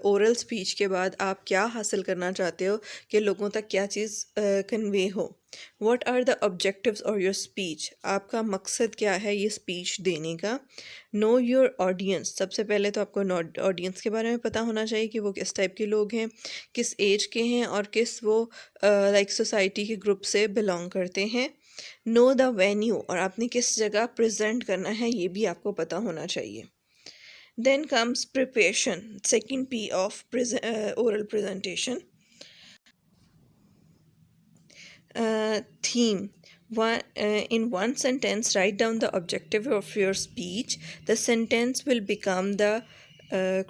ओरल स्पीच के बाद आप क्या हासिल करना चाहते हो कि लोगों तक क्या चीज़ कन्वे हो। What are the objectives of your speech. आपका मकसद क्या है ये स्पीच देने का। Know your audience. सबसे पहले तो आपको ऑडियंस के बारे में पता होना चाहिए कि वो किस टाइप के लोग हैं, किस एज के हैं और किस वो लाइक सोसाइटी के ग्रुप से बिलोंग करते हैं। Know the venue. और आपने किस जगह प्रेजेंट करना है ये भी आपको पता होना चाहिए। Then comes preparation, second P of oral presentation. Theme. In one sentence, write down the objective of your speech. The sentence will become the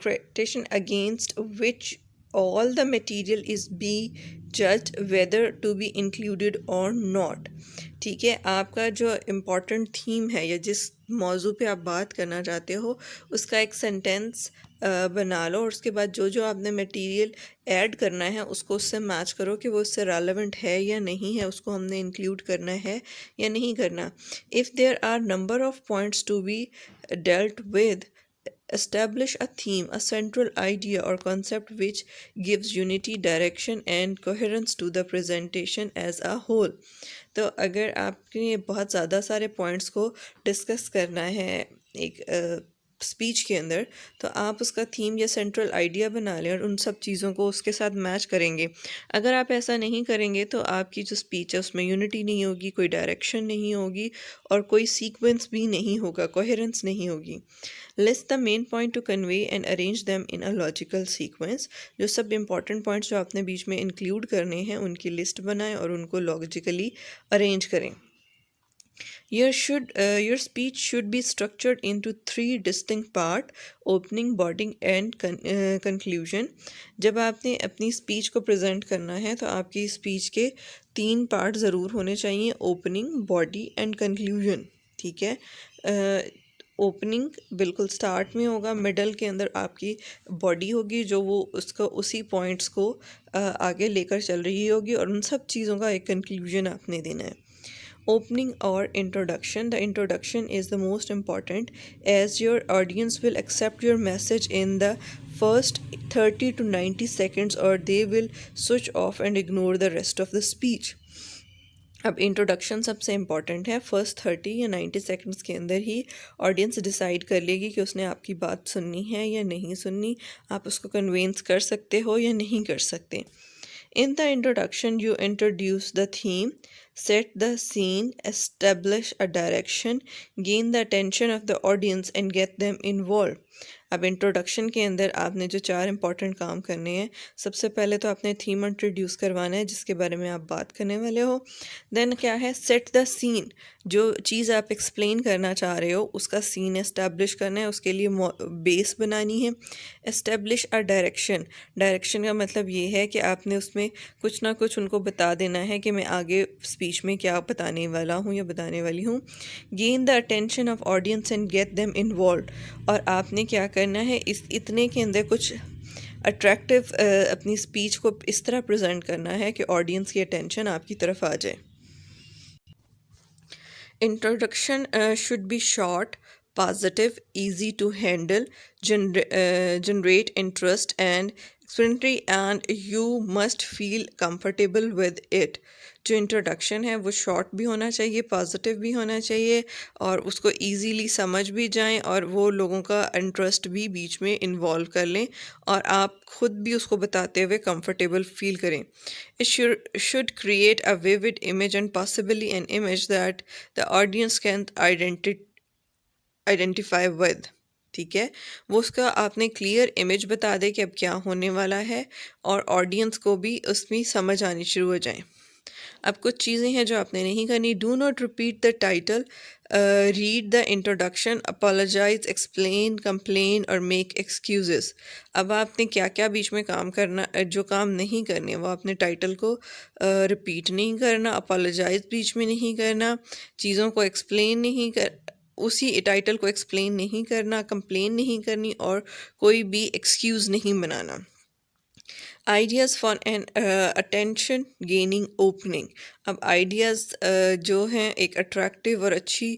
criterion against which all the material is be judged whether to be included or not. ठीक है, आपका जो इम्पोर्टेंट थीम है या जिस मौजू पे आप बात करना चाहते हो उसका एक सेंटेंस बना लो और उसके बाद जो जो आपने मटेरियल ऐड करना है उसको उससे मैच करो कि वो उससे रेलेवेंट है या नहीं है, उसको हमने इंक्लूड करना है या नहीं करना। If there are number of points to be dealt with, establish a theme, a central idea or concept which gives unity, direction and coherence to the presentation as a whole. तो अगर आपके बहुत ज़्यादा सारे पॉइंट्स को डिस्कस करना है एक स्पीच के अंदर, तो आप उसका थीम या सेंट्रल आइडिया बना लें और उन सब चीज़ों को उसके साथ मैच करेंगे। अगर आप ऐसा नहीं करेंगे तो आपकी जो स्पीच है उसमें यूनिटी नहीं होगी, कोई डायरेक्शन नहीं होगी और कोई सीक्वेंस भी नहीं होगा, कोहेरेंस नहीं होगी। List the main point two convey and arrange them in a logical sequence. जो सब इंपॉर्टेंट पॉइंट्स जो आपने बीच में इंक्लूड करने हैं उनकी लिस्ट बनाएं और उनको लॉजिकली अरेंज करें। Your speech should be structured into three distinct part: opening, body and conclusion. जब आपने अपनी स्पीच को प्रेजेंट करना है तो आपकी स्पीच के तीन पार्ट ज़रूर होने चाहिए: ओपनिंग, बॉडी एंड कंक्लूजन। ठीक है, ओपनिंग बिल्कुल स्टार्ट में होगा, मिडल के अंदर आपकी बॉडी होगी जो वो उसको उसी पॉइंट्स को आगे लेकर चल रही होगी और उन सब चीज़ों का एक कंक्लूजन आपने देना है। Opening or introduction. The introduction is the most important as your audience will accept your message in the first 30 to 90 seconds or they will switch off and ignore the rest of the speech. अब इंट्रोडक्शन सबसे इम्पॉर्टेंट है। फर्स्ट 30 या 90 सेकंड्स के अंदर ही ऑडियंस डिसाइड कर लेगी कि उसने आपकी बात सुननी है या नहीं सुननी, आप उसको कन्वेंस कर सकते हो या नहीं कर सकते। In the introduction, you introduce the theme, set the scene, establish a direction, gain the attention of the audience and get them involved. अब इंट्रोडक्शन के अंदर आपने जो चार इंपॉर्टेंट काम करने हैं, सबसे पहले तो आपने थीम इंट्रोड्यूस करवाना है जिसके बारे में आप बात करने वाले हो। देन क्या है, सेट द सीन, जो चीज़ आप एक्सप्लेन करना चाह रहे हो उसका सीन एस्टेब्लिश करना है, उसके लिए बेस बनानी है। एस्टेब्लिश अ डायरेक्शन, डायरेक्शन का मतलब ये है कि आपने उसमें कुछ ना कुछ उनको बता देना है कि मैं आगे स्पीच में क्या बताने वाला हूँ या बताने वाली हूँ। Gain the attention of audience and get them involve, और आपने क्या करना है इस इतने के अंदर कुछ अट्रैक्टिव अपनी स्पीच को इस तरह प्रेजेंट करना है कि ऑडियंस की अटेंशन आपकी तरफ आ जाए। Introduction should be short, positive, easy to handle, generate interest and explanatory, and you must feel comfortable with it. जो इंट्रोडक्शन है वो शॉर्ट भी होना चाहिए, पॉजिटिव भी होना चाहिए और उसको इजीली समझ भी जाएं और वो लोगों का इंटरेस्ट भी बीच में इन्वॉल्व कर लें और आप खुद भी उसको बताते हुए कंफर्टेबल फील करें। It should create a vivid image and possibly an image that the audience can identify with. ठीक है, वो उसका आपने क्लियर इमेज बता दे कि अब क्या होने वाला है और ऑडियंस को भी उसमें समझ आनी शुरू हो जाए। अब कुछ चीज़ें हैं जो आपने नहीं करनी। Do not repeat the title, read the introduction, apologise, explain, complain और मेक एक्सक्यूजेस। अब आपने क्या क्या बीच में काम करना, जो काम नहीं करने वो आपने टाइटल को रिपीट नहीं करना, अपोलोजाइज बीच में नहीं करना, चीज़ों को एक्सप्लेन नहीं कर उसी टाइटल को एक्सप्लेन नहीं करना, कंप्लेन नहीं करनी और कोई भी एक्सक्यूज़ नहीं बनाना। Ideas for an attention gaining opening. अब आइडियाज़ जो हैं एक अट्रैक्टिव और अच्छी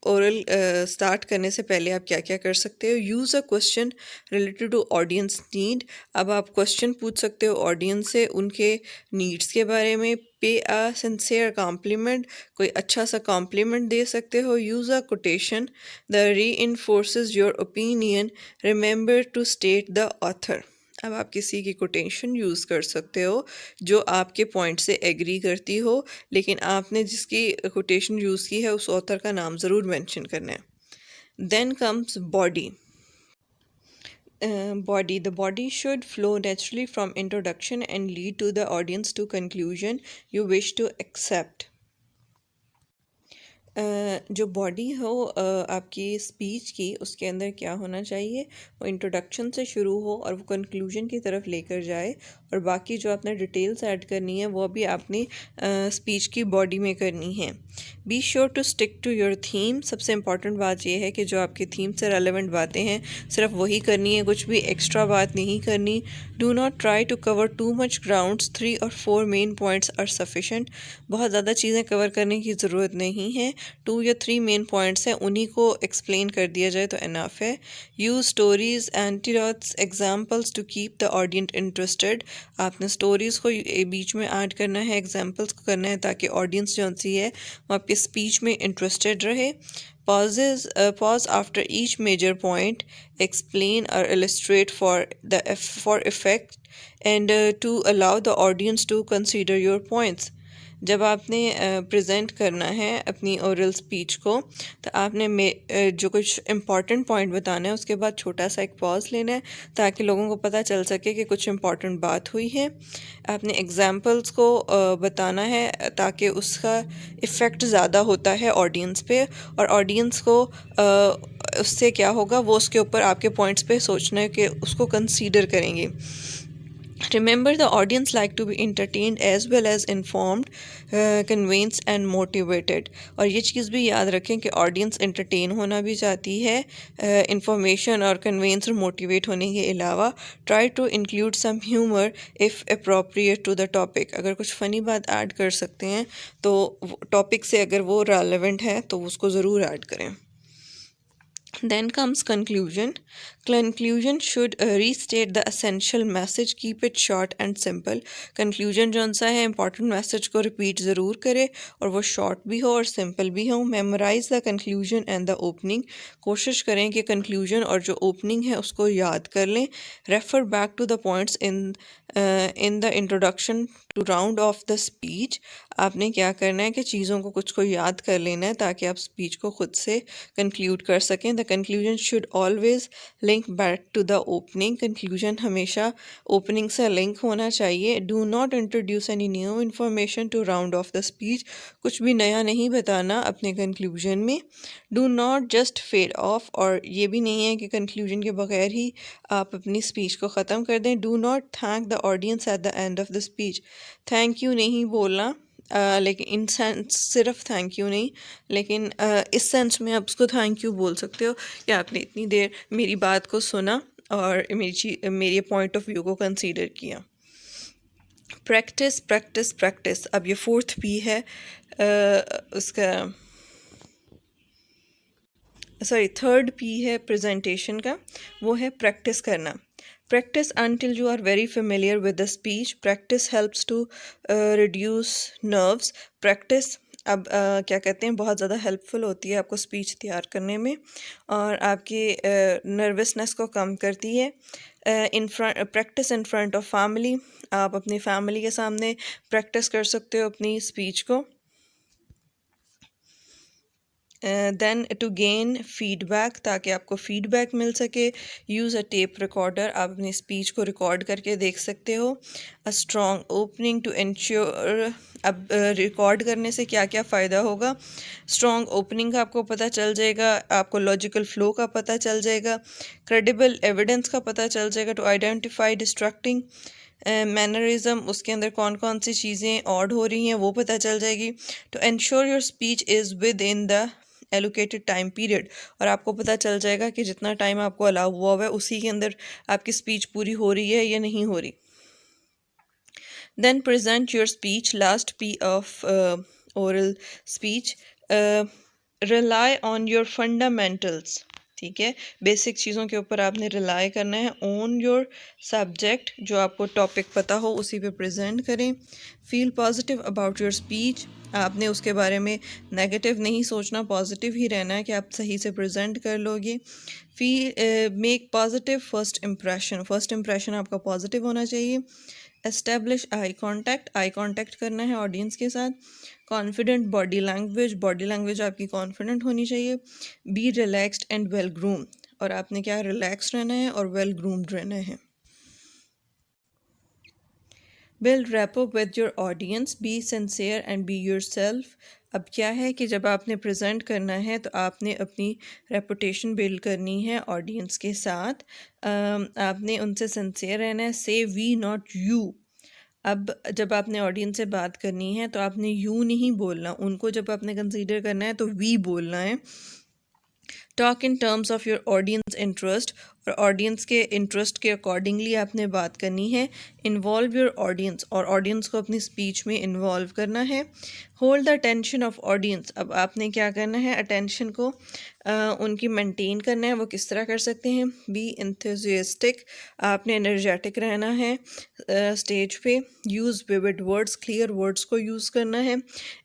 ओरल स्टार्ट करने से पहले आप क्या क्या कर सकते हो। Use a question related to audience need. अब आप क्वेश्चन पूछ सकते हो ऑडियंस से उनके नीड्स के बारे में। पे अ सिंसियर कॉम्प्लीमेंट, कोई अच्छा सा कॉम्प्लीमेंट दे सकते हो। Use a quotation the reinforces your opinion, remember to state the author. अब आप किसी की कोटेशन यूज़ कर सकते हो जो आपके पॉइंट से एग्री करती हो, लेकिन आपने जिसकी कोटेशन यूज़ की है उस ऑथर का नाम ज़रूर मेंशन करना है। Then comes body. Body. The body should flow naturally from introduction and lead to the audience to conclusion you wish to accept. जो बॉडी हो आपकी स्पीच की, उसके अंदर क्या होना चाहिए, वो इंट्रोडक्शन से शुरू हो और वो कंक्लूजन की तरफ लेकर जाए, और बाकी जो आपने डिटेल्स ऐड करनी है वो भी आपने स्पीच की बॉडी में करनी है। Be sure to stick to your theme. सबसे इम्पॉर्टेंट बात यह है कि जो आपकी थीम से रेलेवेंट बातें हैं सिर्फ वही करनी है, कुछ भी एक्स्ट्रा बात नहीं करनी। Do not try to cover too much grounds, 3 और 4 मेन पॉइंट्स आर सफिशेंट। बहुत ज़्यादा चीज़ें कवर करने की ज़रूरत नहीं है, 2 या 3 मेन पॉइंट्स हैं उन्हीं को एक्सप्लेन कर दिया जाए तो इनफ है। Use stories, antidotes, examples to keep the audience interested. आपने स्टोरीज़ को बीच में ऐड करना है, एग्जाम्पल्स को करना है ताकि ऑडियंस जो सी है वो आपके स्पीच में इंटरेस्टेड रहे। Pause after each major point, explain or illustrate for effect, and to allow the audience to consider your points. जब आपने प्रेजेंट करना है अपनी ओरल स्पीच को, तो आपने जो कुछ इम्पॉर्टेंट पॉइंट बताना है उसके बाद छोटा सा एक पॉज लेना है ताकि लोगों को पता चल सके कि कुछ इम्पॉर्टेंट बात हुई है। आपने एग्जांपल्स को बताना है ताकि उसका इफ़ेक्ट ज़्यादा होता है ऑडियंस पे, और ऑडियंस को उससे क्या होगा, वो उसके ऊपर आपके पॉइंट्स पे सोचना है कि उसको कंसीडर करेंगे। Remember, the audience like to be entertained as well as informed, convinced and motivated. और ये चीज़ भी याद रखें कि ऑडियंस एंटरटेन होना भी चाहती है, इंफॉर्मेशन और कन्वेंस और मोटिवेट होने के अलावा। Try to include some humour if appropriate to the topic. अगर कुछ फ़नी बात ऐड कर सकते हैं तो टॉपिक से अगर वो रेलेवेंट है तो उसको ज़रूर ऐड करें। Then comes conclusion. Conclusion should restate the essential message, keep it short and simple. Conclusion जो सा है important message को repeat ज़रूर करे और वो short भी हो और simple भी हो। Memorize the conclusion and the opening. कोशिश करें कि conclusion और जो opening है उसको याद कर लें। Refer back to the points in the introduction to round off the speech. आपने क्या करना है कि चीज़ों को कुछ को याद कर लेना है ताकि आप स्पीच को खुद से कंक्लूड कर सकें। The conclusion should always link back to the opening. Conclusion हमेशा ओपनिंग से लिंक होना चाहिए। Do not introduce any new information to round off the speech. कुछ भी नया नहीं बताना अपने कंक्लूजन में। Do not just fade off, और ये भी नहीं है कि कंक्लूजन के बगैर ही आप अपनी स्पीच को ख़त्म कर दें। Do not thank the audience at the end of the speech. Thank you नहीं बोलना, लेकिन इन सेंस सिर्फ थैंक यू नहीं, लेकिन इस सेंस में आप उसको थैंक यू बोल सकते हो कि आपने इतनी देर मेरी बात को सुना और मेरी पॉइंट ऑफ व्यू को कंसीडर किया। Practice practice practice. अब ये 4th पी है उसका, सॉरी 3rd पी है प्रेजेंटेशन का, वो है प्रैक्टिस करना। Practice until you are very familiar with the speech. Practice helps to reduce nerves. Practice अब क्या कहते हैं, बहुत ज़्यादा हेल्पफुल होती है आपको स्पीच तैयार करने में और आपकी नर्वसनेस को कम करती है। Practice in front of family. आप अपनी फैमिली के सामने प्रैक्टिस कर सकते हो अपनी स्पीच को। देन टू गेन फीडबैक, ताकि आपको फीडबैक मिल सके, यूज़ अ टेप रिकॉर्डर, आप अपनी स्पीच को रिकॉर्ड करके देख सकते हो। A strong opening to ensure, अब रिकॉर्ड करने से क्या क्या फ़ायदा होगा। स्ट्रॉन्ग ओपनिंग का आपको पता चल जाएगा, आपको लॉजिकल फ़्लो का पता चल जाएगा, क्रेडिबल एविडेंस का पता चल जाएगा, टू आइडेंटिफाई डिस्ट्रक्टिंग मैनरिज्म, उसके अंदर कौन कौन सी चीज़ें ऑड हो रही हैं वो पता चल जाएगी। To ensure your speech is within the allocated time period, और आपको पता चल जाएगा कि जितना टाइम आपको अलाउ हुआ है उसी के अंदर आपकी स्पीच पूरी हो रही है या नहीं हो रही। Then present your speech, last P of oral speech, rely on your fundamentals, ठीक है, बेसिक चीज़ों के ऊपर आपने रिलाई करना है। ऑन योर सब्जेक्ट, जो आपको टॉपिक पता हो उसी पे प्रेजेंट करें। Feel positive about your speech, आपने उसके बारे में नेगेटिव नहीं सोचना, पॉजिटिव ही रहना है कि आप सही से प्रेजेंट कर लोगे। Make positive first impression, first impression आपका पॉजिटिव होना चाहिए। Establish eye contact, eye contact करना है ऑडियंस के साथ। Confident body language, body language आपकी कॉन्फिडेंट होनी चाहिए। B relaxed and well groom, और आपने क्या रिलैक्स रहना है और वेल ग्रूम्ड रहना है। Build rapport with your audience, be sincere and be yourself. अब क्या है कि जब आपने प्रेजेंट करना है तो आपने अपनी रेपुटेशन बिल्ड करनी है ऑडियंस के साथ। आपने उनसे सिंसियर रहना है, से वी नॉट यू। अब जब आपने ऑडियंस से बात करनी है तो आपने यू नहीं बोलना, उनको जब आपने कंसीडर करना है तो वी बोलना है। Talk in terms of your audience interest, और ऑडियंस के इंटरेस्ट के अकॉर्डिंगली आपने बात करनी है। इन्वॉल्व योर ऑडियंस, और ऑडियंस को अपनी स्पीच में इन्वॉल्व करना है। Hold the attention of audience, अब आपने क्या करना है, अटेंशन को उनकी मेंटेन करना है। वो किस तरह कर सकते हैं। बी इंथुजियास्टिक, आपने एनर्जेटिक रहना है स्टेज पे। Use vivid words, clear words को यूज़ करना है।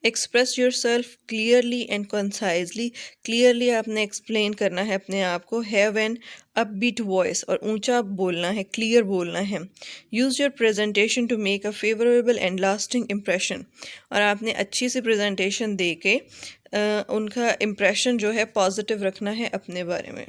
Express yourself clearly and concisely, clearly आपने एक्सप्लेन करना है अपने आप को। हैव एन अपबीट वॉइस, और ऊंचा बोलना है, क्लियर बोलना है। Use your presentation to make a favourable and lasting impression, और आपने अच्छी सी प्रेजेंटेशन दे के उनका इम्प्रेशन जो है पॉजिटिव रखना है अपने बारे में।